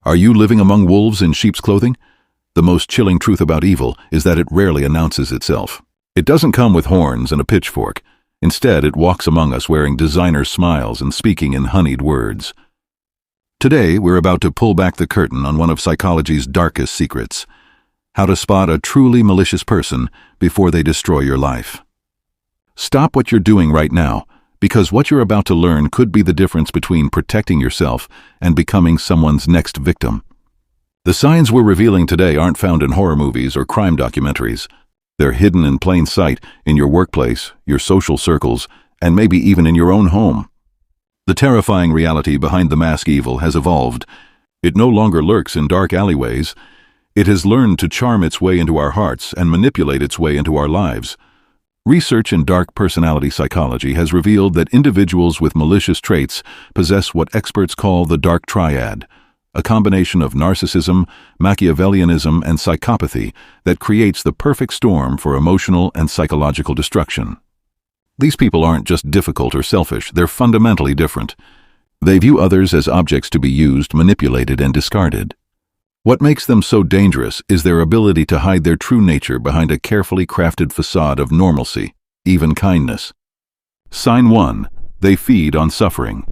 Are you living among wolves in sheep's clothing? The most chilling truth about evil is that it rarely announces itself. It doesn't come with horns and a pitchfork. Instead, it walks among us wearing designer smiles and speaking in honeyed words. Today, we're about to pull back the curtain on one of psychology's darkest secrets: how to spot a truly malicious person before they destroy your life. Stop what you're doing right now, because what you're about to learn could be the difference between protecting yourself and becoming someone's next victim. The signs we're revealing today aren't found in horror movies or crime documentaries. They're hidden in plain sight in your workplace, your social circles, and maybe even in your own home. The terrifying reality behind the mask evil has evolved. It no longer lurks in dark alleyways. It has learned to charm its way into our hearts and manipulate its way into our lives. Research in dark personality psychology has revealed that individuals with malicious traits possess what experts call the dark triad, a combination of narcissism, Machiavellianism, and psychopathy that creates the perfect storm for emotional and psychological destruction. These people aren't just difficult or selfish, they're fundamentally different. They view others as objects to be used, manipulated, and discarded. What makes them so dangerous is their ability to hide their true nature behind a carefully crafted facade of normalcy, even kindness. Sign 1. They feed on suffering.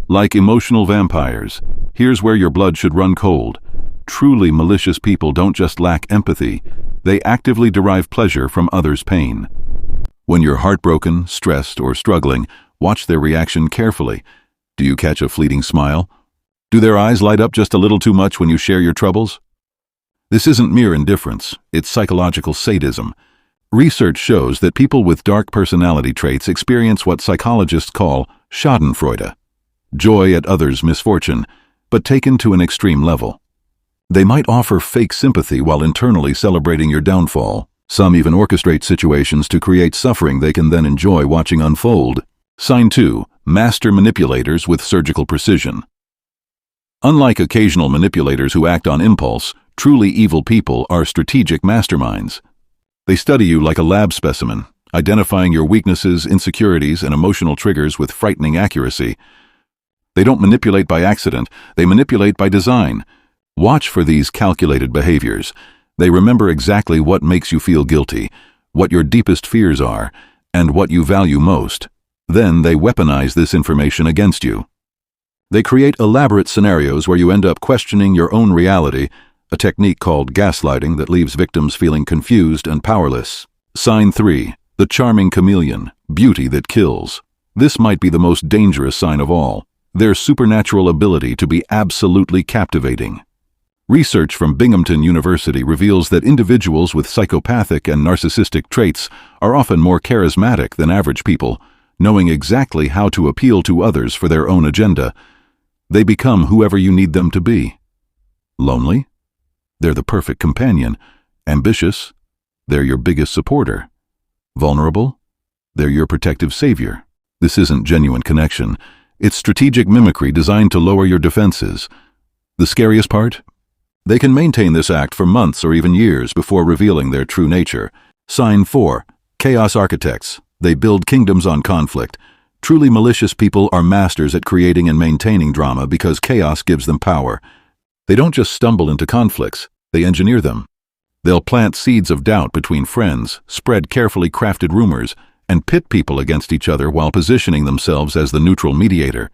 Like emotional vampires, here's where your blood should run cold. Truly malicious people don't just lack empathy, they actively derive pleasure from others' pain. When you're heartbroken, stressed, or struggling, watch their reaction carefully. Do you catch a fleeting smile? Do their eyes light up just a little too much when you share your troubles? This isn't mere indifference, it's psychological sadism. Research shows that people with dark personality traits experience what psychologists call schadenfreude, joy at others' misfortune, but taken to an extreme level. They might offer fake sympathy while internally celebrating your downfall. Some even orchestrate situations to create suffering they can then enjoy watching unfold. Sign 2. Master manipulators with surgical precision. Unlike occasional manipulators who act on impulse, truly evil people are strategic masterminds. They study you like a lab specimen, identifying your weaknesses, insecurities, and emotional triggers with frightening accuracy. They don't manipulate by accident, they manipulate by design. Watch for these calculated behaviors. They remember exactly what makes you feel guilty, what your deepest fears are, and what you value most. Then they weaponize this information against you. They create elaborate scenarios where you end up questioning your own reality, a technique called gaslighting that leaves victims feeling confused and powerless. Sign 3. The charming chameleon, beauty that kills. This might be the most dangerous sign of all, their supernatural ability to be absolutely captivating. Research from Binghamton University reveals that individuals with psychopathic and narcissistic traits are often more charismatic than average people, knowing exactly how to appeal to others for their own agenda. They become whoever you need them to be. Lonely? They're the perfect companion. Ambitious? They're your biggest supporter. Vulnerable? They're your protective savior. This isn't genuine connection. It's strategic mimicry designed to lower your defenses. The scariest part? They can maintain this act for months or even years before revealing their true nature. Sign 4. Chaos architects. They build kingdoms on conflict. Truly malicious people are masters at creating and maintaining drama because chaos gives them power. They don't just stumble into conflicts, they engineer them. They'll plant seeds of doubt between friends, spread carefully crafted rumors, and pit people against each other while positioning themselves as the neutral mediator.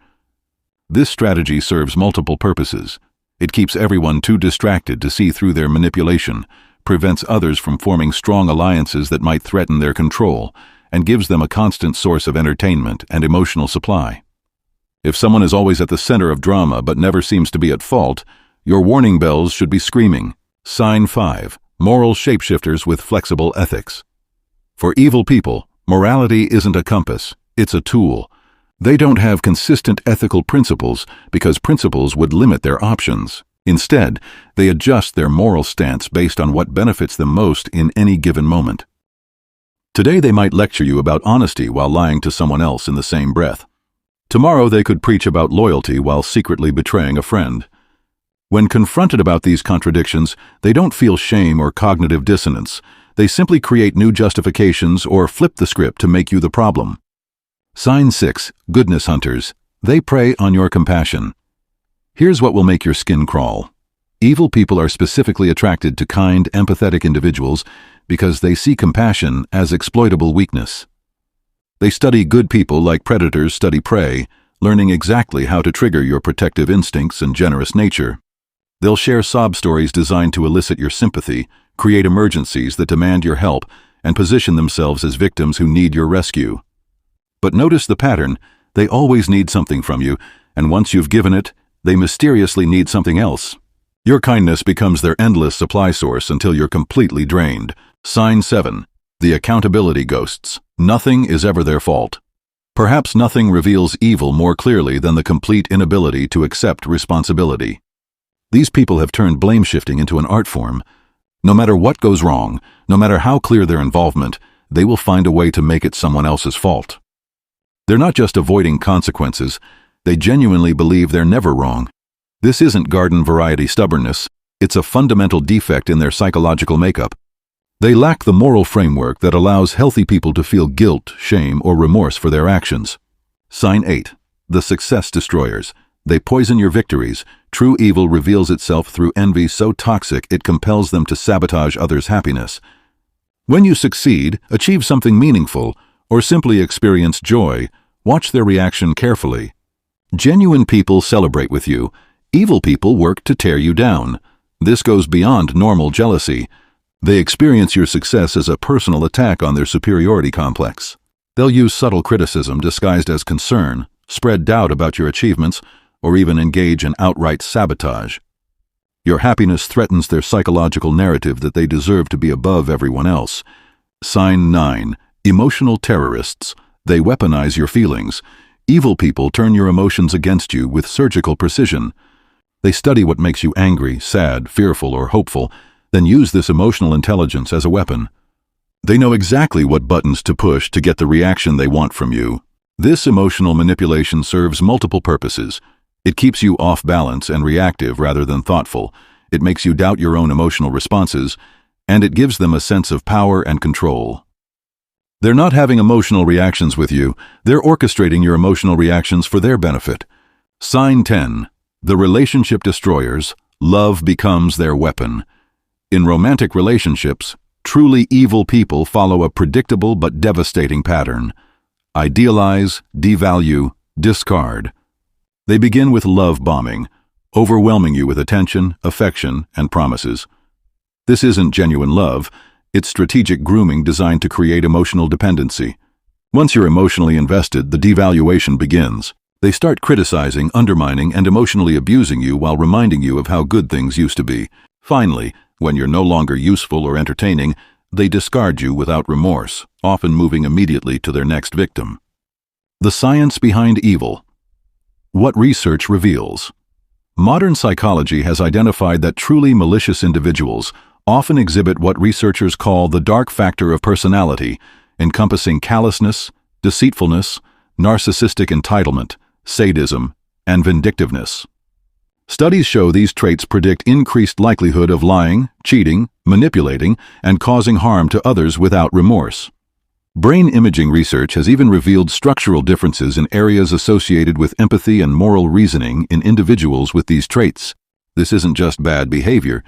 This strategy serves multiple purposes. It keeps everyone too distracted to see through their manipulation, prevents others from forming strong alliances that might threaten their control, and gives them a constant source of entertainment and emotional supply. If someone is always at the center of drama but never seems to be at fault, your warning bells should be screaming. Sign 5. Moral shapeshifters with flexible ethics. For evil people, morality isn't a compass, it's a tool. They don't have consistent ethical principles because principles would limit their options. Instead, they adjust their moral stance based on what benefits them most in any given moment. Today they might lecture you about honesty while lying to someone else in the same breath. Tomorrow they could preach about loyalty while secretly betraying a friend. When confronted about these contradictions, they don't feel shame or cognitive dissonance. They simply create new justifications or flip the script to make you the problem. Sign 6. Goodness hunters. They prey on your compassion. Here's what will make your skin crawl. Evil people are specifically attracted to kind, empathetic individuals because they see compassion as exploitable weakness. They study good people like predators study prey, learning exactly how to trigger your protective instincts and generous nature. They'll share sob stories designed to elicit your sympathy, create emergencies that demand your help, and position themselves as victims who need your rescue. But notice the pattern. They always need something from you, and once you've given it, they mysteriously need something else. Your kindness becomes their endless supply source until you're completely drained. Sign 7. The accountability ghosts. Nothing is ever their fault. Perhaps nothing reveals evil more clearly than the complete inability to accept responsibility. These people have turned blame shifting into an art form. No matter what goes wrong, no matter how clear their involvement, they will find a way to make it someone else's fault. They're not just avoiding consequences, they genuinely believe they're never wrong. This isn't garden variety stubbornness, it's a fundamental defect in their psychological makeup. They lack the moral framework that allows healthy people to feel guilt, shame, or remorse for their actions. Sign 8. The success destroyers. They poison your victories. True evil reveals itself through envy so toxic it compels them to sabotage others' happiness. When you succeed, achieve something meaningful, or simply experience joy, watch their reaction carefully. Genuine people celebrate with you. Evil people work to tear you down. This goes beyond normal jealousy. They experience your success as a personal attack on their superiority complex. They'll use subtle criticism disguised as concern, spread doubt about your achievements, or even engage in outright sabotage. Your happiness threatens their psychological narrative that they deserve to be above everyone else. Sign 9. Emotional terrorists. They weaponize your feelings. Evil people turn your emotions against you with surgical precision. They study what makes you angry, sad, fearful, or hopeful, then use this emotional intelligence as a weapon. They know exactly what buttons to push to get the reaction they want from you. This emotional manipulation serves multiple purposes. It keeps you off balance and reactive rather than thoughtful. It makes you doubt your own emotional responses, and it gives them a sense of power and control. They're not having emotional reactions with you, they're orchestrating your emotional reactions for their benefit. Sign 10. The relationship destroyers. Love becomes their weapon. In romantic relationships, truly evil people follow a predictable but devastating pattern. Idealize, devalue, discard. They begin with love bombing, overwhelming you with attention, affection, and promises. This isn't genuine love, it's strategic grooming designed to create emotional dependency. Once you're emotionally invested, the devaluation begins. They start criticizing, undermining, and emotionally abusing you while reminding you of how good things used to be. Finally, when you're no longer useful or entertaining, they discard you without remorse, often moving immediately to their next victim. The science behind evil. What research reveals. Modern psychology has identified that truly malicious individuals often exhibit what researchers call the dark factor of personality, encompassing callousness, deceitfulness, narcissistic entitlement, sadism, and vindictiveness. Studies show these traits predict increased likelihood of lying, cheating, manipulating, and causing harm to others without remorse. Brain imaging research has even revealed structural differences in areas associated with empathy and moral reasoning in individuals with these traits. This isn't just bad behavior,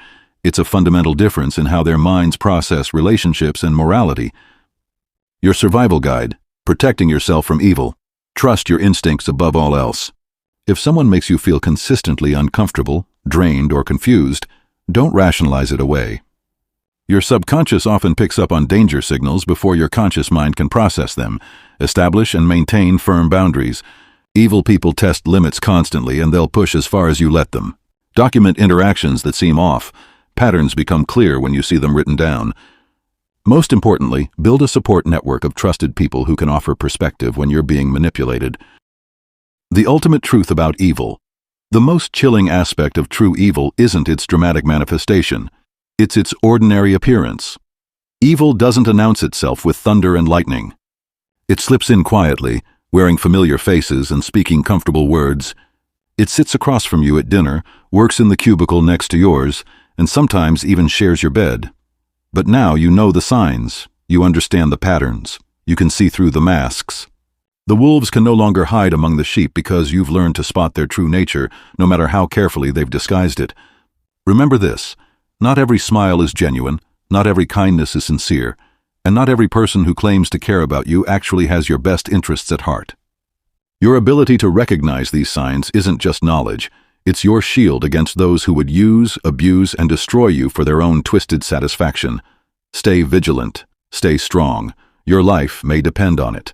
it's a fundamental difference in how their minds process relationships and morality. Your survival guide: protecting yourself from evil. Trust your instincts above all else. If someone makes you feel consistently uncomfortable, drained, or confused, don't rationalize it away. Your subconscious often picks up on danger signals before your conscious mind can process them. Establish and maintain firm boundaries. Evil people test limits constantly, and they'll push as far as you let them. Document interactions that seem off. Patterns become clear when you see them written down. Most importantly, build a support network of trusted people who can offer perspective when you're being manipulated. The ultimate truth about evil. The most chilling aspect of true evil isn't its dramatic manifestation. It's its ordinary appearance. Evil doesn't announce itself with thunder and lightning. It slips in quietly, wearing familiar faces and speaking comfortable words. It sits across from you at dinner, works in the cubicle next to yours, and sometimes even shares your bed. But now you know the signs, you understand the patterns, you can see through the masks. The wolves can no longer hide among the sheep because you've learned to spot their true nature, no matter how carefully they've disguised it. Remember this: not every smile is genuine, not every kindness is sincere, and not every person who claims to care about you actually has your best interests at heart. Your ability to recognize these signs isn't just knowledge, it's your shield against those who would use, abuse, and destroy you for their own twisted satisfaction. Stay vigilant, stay strong. Your life may depend on it.